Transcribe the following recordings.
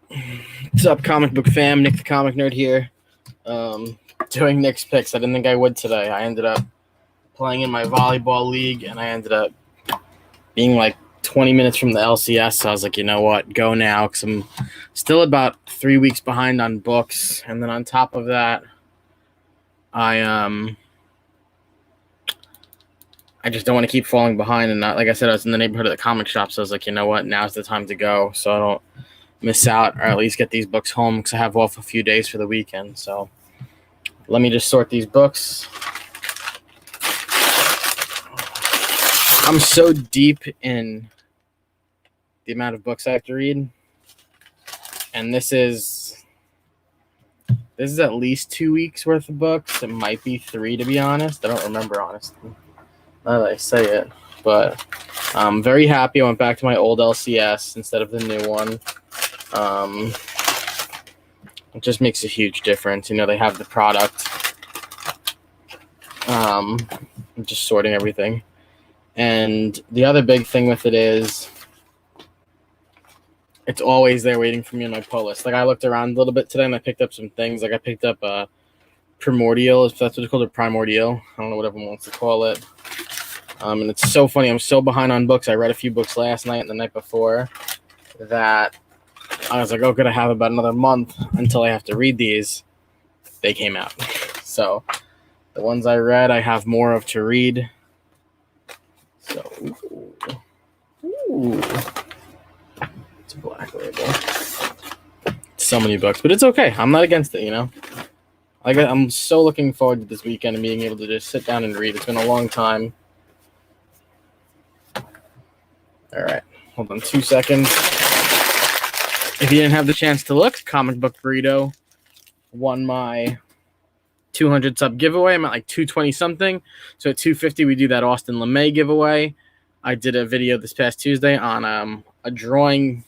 What's up, comic book fam? Nick the Comic Nerd here. Doing Nick's picks. I didn't think I would today. I ended up playing in my volleyball league, and I ended up being like 20 minutes from the LCS. So I was like, you know what? Go now, because I'm still about 3 weeks behind on books. And then on top of that, I just don't want to keep falling behind. And not, like I said, I was in the neighborhood of the comic shop, so I was like, you know what? Now's the time to go, so I don't miss out, or at least get these books home, because I have off a few days for the weekend. So let me just sort these books. I'm so deep in the amount of books I have to read, and this is at least 2 weeks worth of books. It might be 3, to be honest. I don't remember, honestly, now that I say it. But I'm very happy I went back to my old LCS instead of the new one. It just makes a huge difference. You know, they have the product. I'm just sorting everything. And the other big thing with it is it's always there waiting for me on my pull list. Like, I looked around a little bit today and I picked up some things. Like, I picked up a Primordial, if that's what it's called, a Primordial. I don't know what everyone wants to call it. And it's so funny. I'm so behind on books. I read a few books last night and the night before that I was like, oh, good, I have about another month until I have to read these. They came out. So the ones I read, I have more of to read. So, ooh. It's a Black Label. So many books, but it's okay. I'm not against it, you know? I'm so looking forward to this weekend and being able to just sit down and read. It's been a long time. All right, hold on 2 seconds. If you didn't have the chance to look, Comic Book Burrito won my 200 sub giveaway. I'm at like 220 something. So at 250, we do that Austin LeMay giveaway. I did a video this past Tuesday on a drawing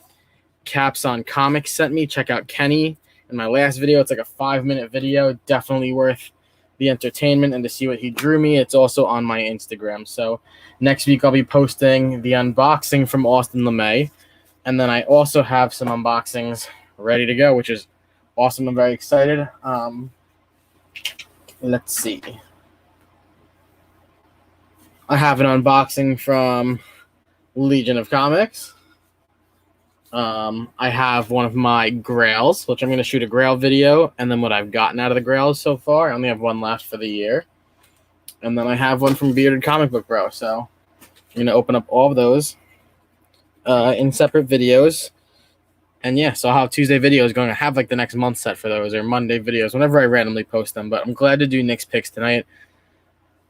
Caps on Comics sent me. Check out Kenny in my last video. It's like a 5-minute video. Definitely worth the entertainment and to see what he drew me. It's also on my Instagram. So next week I'll be posting the unboxing from Austin LeMay. And then I also have some unboxings ready to go, which is awesome. I'm very excited. Let's see. I have an unboxing from Legion of Comics. I have one of my Grails, which I'm going to shoot a Grail video, and then what I've gotten out of the Grails so far. I only have one left for the year. And then I have one from Bearded Comic Book Bro. So I'm going to open up all of those in separate videos. And yeah, so I'll have Tuesday videos going. I have like the next month set for those, or Monday videos, whenever I randomly post them. But I'm glad to do Nick's picks tonight.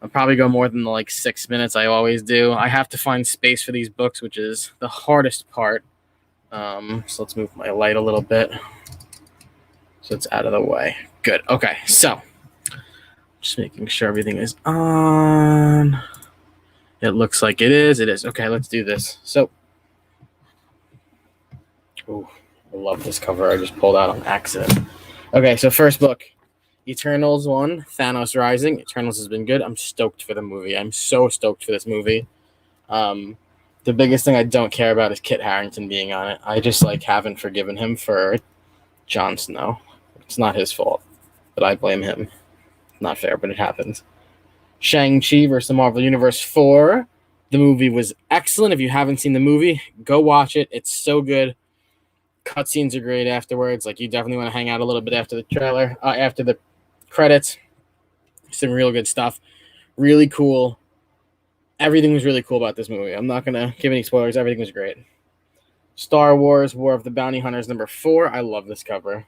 I'll probably go more than like 6 minutes. I always do. I have to find space for these books, which is the hardest part. So let's move my light a little bit so it's out of the way. Good. Okay, so just making sure everything is on. It looks like it is. It is. Okay, let's do this. So, ooh, I love this cover. I just pulled out on accident. Okay, so first book, Eternals 1, Thanos Rising. Eternals has been good. I'm stoked for the movie. I'm so stoked for this movie. The biggest thing I don't care about is Kit Harington being on it. I just haven't forgiven him for Jon Snow. It's not his fault, but I blame him. Not fair, but it happens. ShangChi versus the Marvel Universe 4. The movie was excellent. If you haven't seen the movie, go watch it. It's so good. Cutscenes are great afterwards. You definitely want to hang out a little bit after the trailer, after the credits. Some real good stuff. Really cool. Everything was really cool about this movie. I'm not going to give any spoilers. Everything was great. Star Wars War of the Bounty Hunters number 4. I love this cover.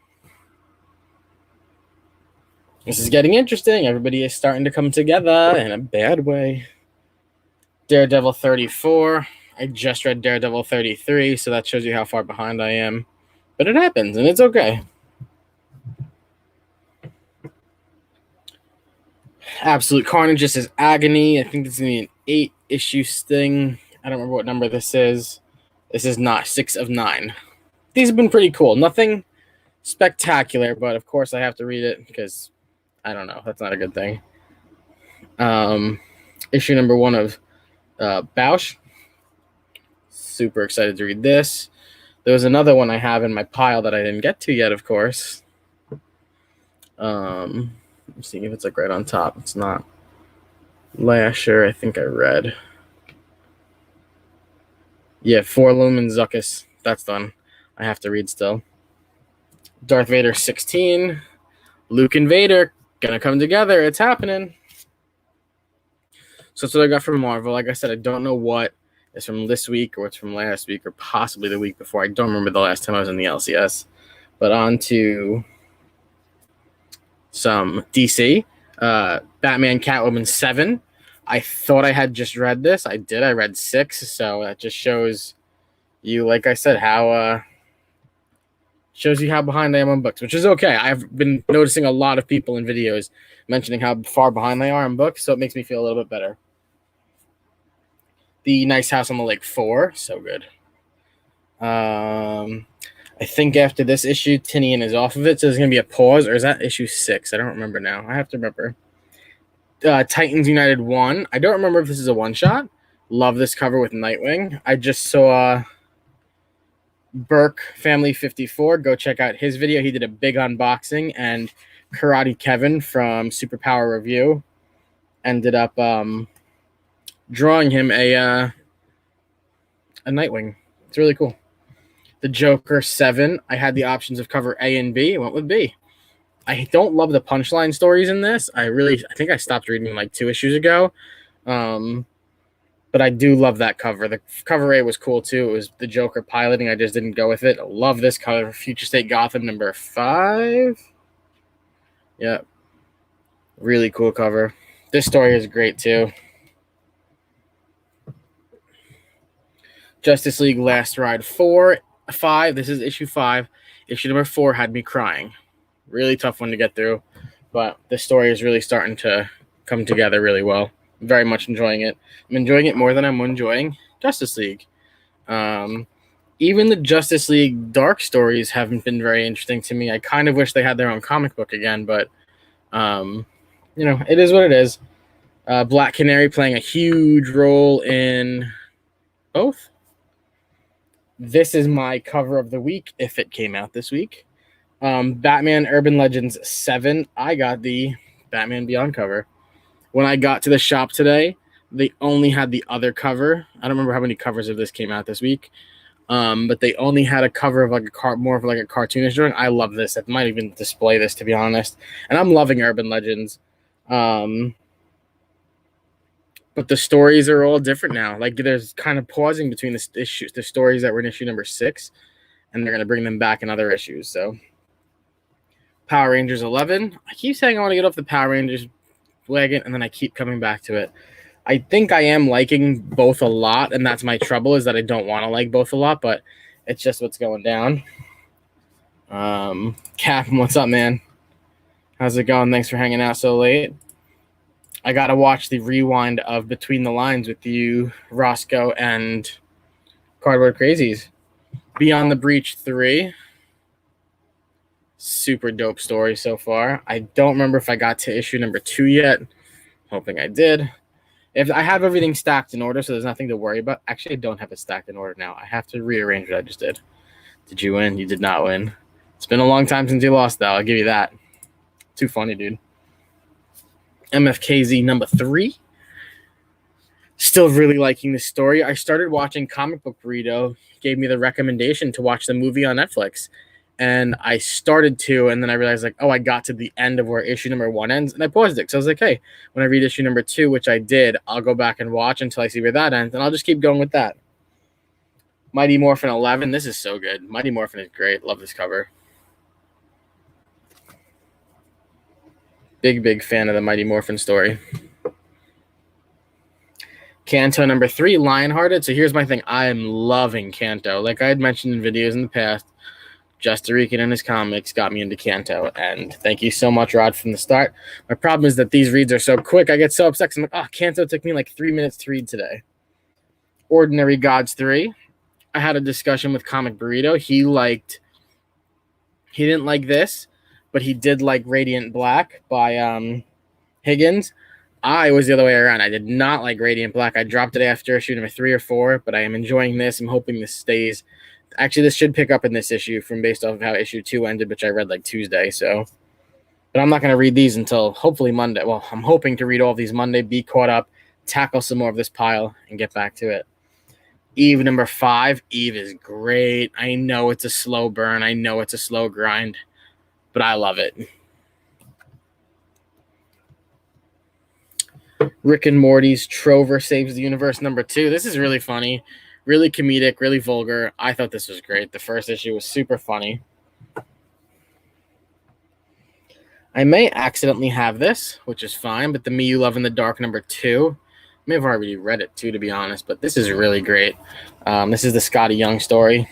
This is getting interesting. Everybody is starting to come together in a bad way. Daredevil 34. I just read Daredevil 33, so that shows you how far behind I am. But it happens, and it's okay. Absolute Carnage. This is Agony. I think this is going to be an 8-issue thing. I don't remember what number this is. This is not 6 of 9. These have been pretty cool. Nothing spectacular, but of course I have to read it because, I don't know, that's not a good thing. Issue number 1 of Bauhaus. Super excited to read this. There was another one I have in my pile that I didn't get to yet, of course. I'm seeing if it's like right on top. It's not. Lasher, I think I read. Yeah, For Lumen Zuckus. That's done. I have to read still. Darth Vader 16. Luke and Vader gonna come together. It's happening. So that's what I got from Marvel. Like I said, I don't know what is from this week or what's from last week or possibly the week before. I don't remember the last time I was in the LCS. But on to some DC. Batman Catwoman 7. I thought I had just read this. I did. I read 6. So that just shows you, like I said, how shows you how behind I am on books, which is okay. I've been noticing a lot of people in videos mentioning how far behind they are on books, so it makes me feel a little bit better. The Nice House on the Lake 4, so good. I think after this issue, Tinian is off of it, so there's going to be a pause, or is that issue 6? I don't remember now. I have to remember. Titans United 1. I don't remember if this is a one-shot. Love this cover with Nightwing. I just saw Burke Family 54. Go check out his video. He did a big unboxing, and Karate Kevin from Superpower Review ended up drawing him a Nightwing. It's really cool. The Joker 7. I had the options of cover A and B. I went with B. I don't love the punchline stories in this. I think I stopped reading like 2 issues ago. But I do love that cover. The cover A was cool too. It was the Joker piloting. I just didn't go with it. I love this cover. Future State Gotham number 5. Yeah. Really cool cover. This story is great too. Justice League Last Ride 5. This is issue 5. Issue number 4 had me crying. Really tough one to get through. But this story is really starting to come together really well. Very much enjoying it. I'm enjoying it more than I'm enjoying Justice League. Even the Justice League Dark stories haven't been very interesting to me. I kind of wish they had their own comic book again, but it is what it is. Black Canary playing a huge role in both. This is my cover of the week if it came out this week. Batman Urban Legends 7. I got the Batman Beyond cover. When I got to the shop today, they only had the other cover. I don't remember how many covers of this came out this week, but they only had a cover of like more of like a cartoonish drawing. I love this. I might even display this, to be honest. And I'm loving Urban Legends. But the stories are all different now. Like there's kind of pausing between the stories that were in issue number 6, and they're going to bring them back in other issues. So Power Rangers 11. I keep saying I want to get off the Power Rangers wagon, and then I keep coming back to it. I think I am liking both a lot, and that's my trouble, is that I don't want to like both a lot, but it's just what's going down. Cap, what's up, man? How's it going? Thanks for hanging out so late. I got to watch the rewind of Between the Lines with you, Roscoe, and Cardboard Crazies. Beyond the Breach 3. Super dope story so far. I don't remember if I got to issue number 2 yet. Hoping I did. If I have everything stacked in order, so there's nothing to worry about. Actually, I don't have it stacked in order now. I have to rearrange what I just did. Did you win? You did not win. It's been a long time since you lost, though. I'll give you that. Too funny, dude. MFKZ number 3. Still really liking this story. I started watching Comic Book Burrito. Gave me the recommendation to watch the movie on Netflix. And I started to, and then I realized, like, I got to the end of where issue number 1 ends, and I paused it. So I was like, hey, when I read issue number 2, which I did, I'll go back and watch until I see where that ends, and I'll just keep going with that. Mighty Morphin 11. This is so good. Mighty Morphin is great. Love this cover. Big fan of the Mighty Morphin story. Kanto number 3, Lionhearted. So here's my thing. I am loving Kanto. Like I had mentioned in videos in the past, Justarican and his comics got me into Kanto, and thank you so much, Rod, from the start. My problem is that these reads are so quick. I get so upset. I'm like, Kanto took me like 3 minutes to read today. Ordinary Gods 3. I had a discussion with Comic Burrito. He didn't like this, but he did like Radiant Black by Higgins. I was the other way around. I did not like Radiant Black. I dropped it after issue number 3 or 4, but I am enjoying this. I'm hoping this stays Actually, this should pick up in this issue from based off of how issue 2 ended, which I read like Tuesday. So, but I'm not going to read these until hopefully Monday. Well, I'm hoping to read all of these Monday, be caught up, tackle some more of this pile, and get back to it. Eve number 5. Eve is great. I know it's a slow burn. I know it's a slow grind, but I love it. Rick and Morty's Trover Saves the Universe number 2. This is really funny, really comedic, really vulgar. I thought this was great. The first issue was super funny. I may accidentally have this, which is fine, but the Me You Love in the Dark number 2. I may have already read it too, to be honest, but this is really great. This is the Scotty Young story.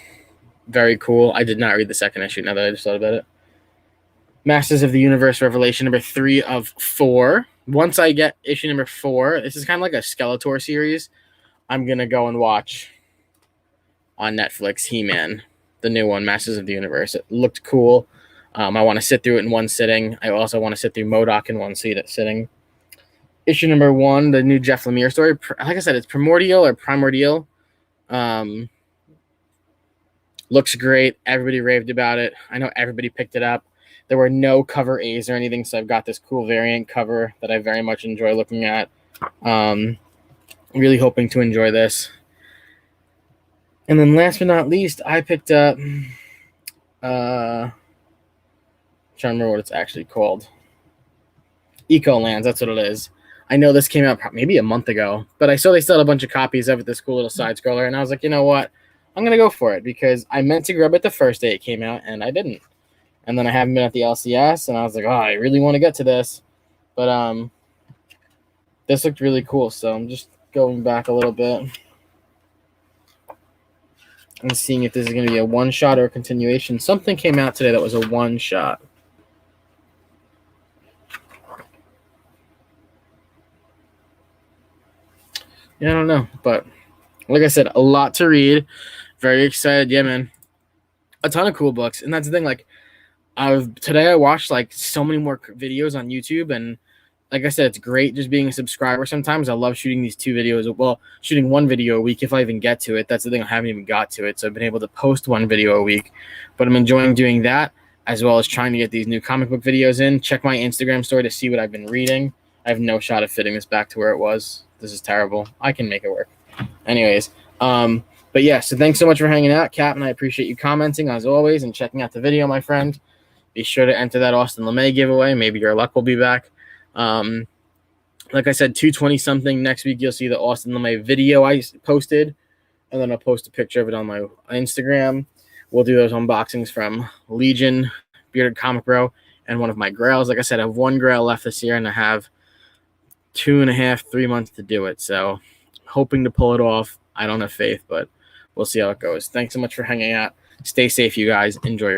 Very cool. I did not read the second issue now that I just thought about it. Masters of the Universe Revelation number 3 of 4. Once I get issue number 4, this is kind of like a Skeletor series. I'm going to go and watch on Netflix He-Man, the new one, Masters of the Universe. It looked cool. I want to sit through it in one sitting. I also want to sit through MODOK in one sitting. Issue number 1, the new Jeff Lemire story. Like I said, it's Primordial. Looks great. Everybody raved about it. I know everybody picked it up. There were no cover A's or anything, so I've got this cool variant cover that I very much enjoy looking at. Really hoping to enjoy this. And then last but not least, I picked up... trying to remember what it's actually called. Ecolands, that's what it is. I know this came out maybe a month ago, but I saw they still had a bunch of copies of it, this cool little side-scroller, and I was like, you know what? I'm going to go for it, because I meant to grab it the first day it came out, and I didn't. And then I haven't been at the LCS, and I was like, oh, I really want to get to this. But this looked really cool, so I'm just going back a little bit and seeing if this is going to be a one-shot or a continuation. Something came out today that was a one-shot. Yeah, I don't know, but like I said, a lot to read. Very excited. Yeah, man. A ton of cool books. And that's the thing, like, today I watched like so many more videos on YouTube, and like I said, it's great just being a subscriber. Sometimes I love shooting these 2 videos. Well, shooting 1 video a week if I even get to it. That's the thing, I haven't even got to it. So I've been able to post 1 video a week, but I'm enjoying doing that as well as trying to get these new comic book videos in. Check my Instagram story to see what I've been reading. I have no shot of fitting this back to where it was. This is terrible. I can make it work. Anyways, but yeah, so thanks so much for hanging out, Cap, and I appreciate you commenting as always and checking out the video, my friend. Be sure to enter that Austin LeMay giveaway. Maybe your luck will be back. Like I said, 220-something. Next week, you'll see the Austin LeMay video I posted, and then I'll post a picture of it on my Instagram. We'll do those unboxings from Legion, Bearded Comic Bro, and one of my grails. Like I said, I have 1 grail left this year, and I have 2.5, 3 months to do it. So hoping to pull it off. I don't have faith, but we'll see how it goes. Thanks so much for hanging out. Stay safe, you guys. Enjoy your